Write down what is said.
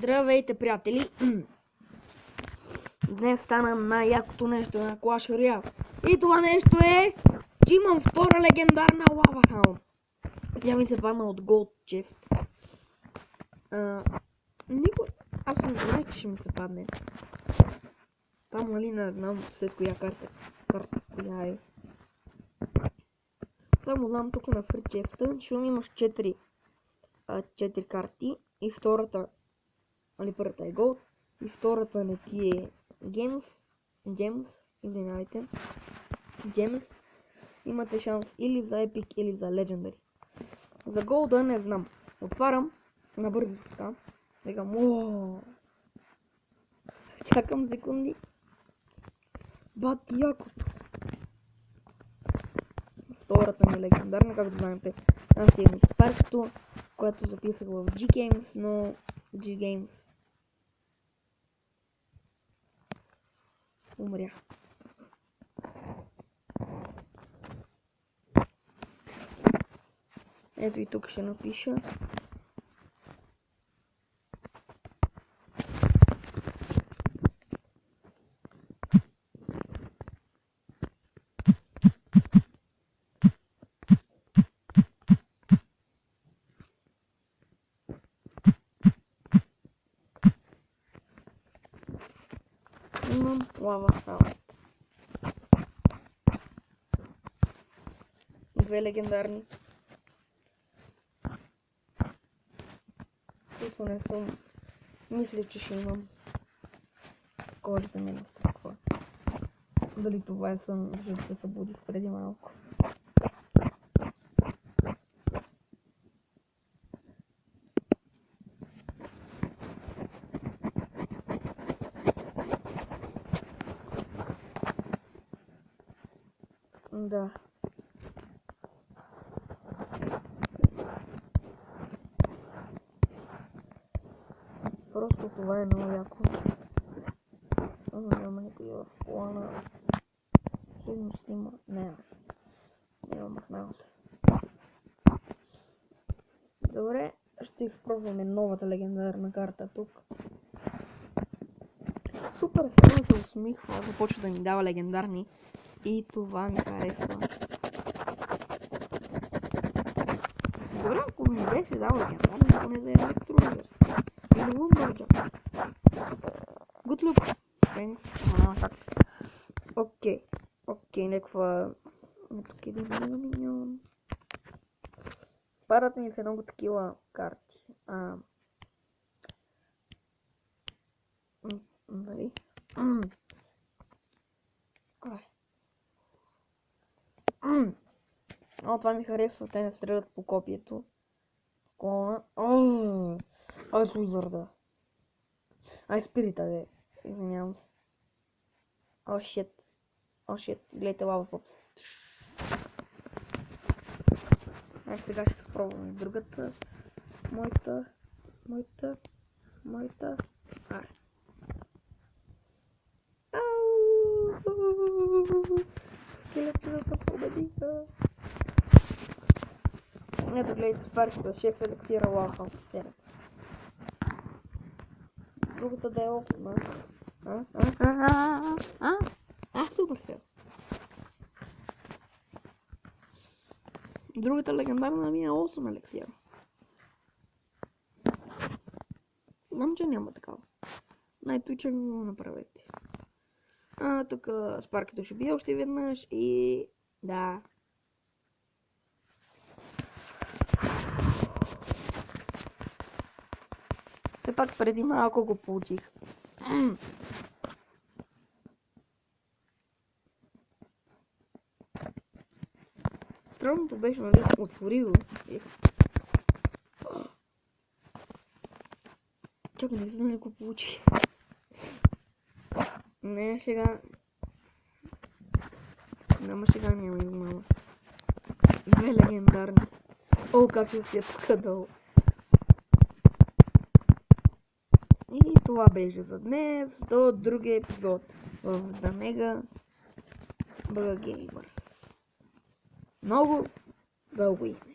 Здравейте, приятели! Днес стана най-якото нещо на Clash Royale. И това нещо е, че имам втора легендарна Lava Hound. Тя ми се падна от Gold Chest. Аз не знаех, че ще ми се падне. Там, нали, не знам след коя карта коя е. Само знам тук на Free Chest, ще имаш 4 карти и втората, нали, първата е Gold и втората не ти е Gems, извинявайте. Gems. Имате шанс или за Epic, или за Legendary. За Gold не знам. Отварям набързо така. Викам, ооо. Чакам секунди. Бати якото. Втората ми е легендарна, както знаете. Аз имам Спаркто, което записах в G-Games, но G-Games умря. Ето и тук ще напиша. Имам Lava Hound. 2 легендарни. Които не съм. Мисля, че ще имам. Кожата ми е настръква. Дали това е сън, защото се събудих преди малко. Да. Просто това е много яко. Няма никой в плана. Всъщност има. Няма махналата. Добре, ще изпробваме новата легендарна карта тук. Супер, сега се усмихва, започва да ми дава легендарни. И това ми харесва. Добре, ако ми беше дал легендарни, поне за електроизър. Или Lumberjack. Good luck. Thanks. Няма как. Окей, някаква... Тук един миньон. Парат ми се много такива карти. Нали? Това ми харесва, те не стрелят по копието. Колона. Ай, слузърда. Ай, спирита, бе. Извинявам се. О, шит. Гледайте лава попс. Ай, сега ще спробваме другата. Моята. Скелетата победиха. Ето гледайте Спаркто, 6 елексира Lava Hound. Другата да е 8. Супер сел. Другата легендарна ми е 8 елексира. Знам, че няма такава. Най-той ми го направете. Тук Спаркто ще бие още веднъж и... Да. Все пак преди малко го получих. Странното беше, нали, отворил. Чакай, не знам ли го получих. Не, сега... няма измама. 2 легендарни. О, как ще се тук долу. И това беше за днес. До другия епизод в The Mega Bug Gamers. Много дълго име.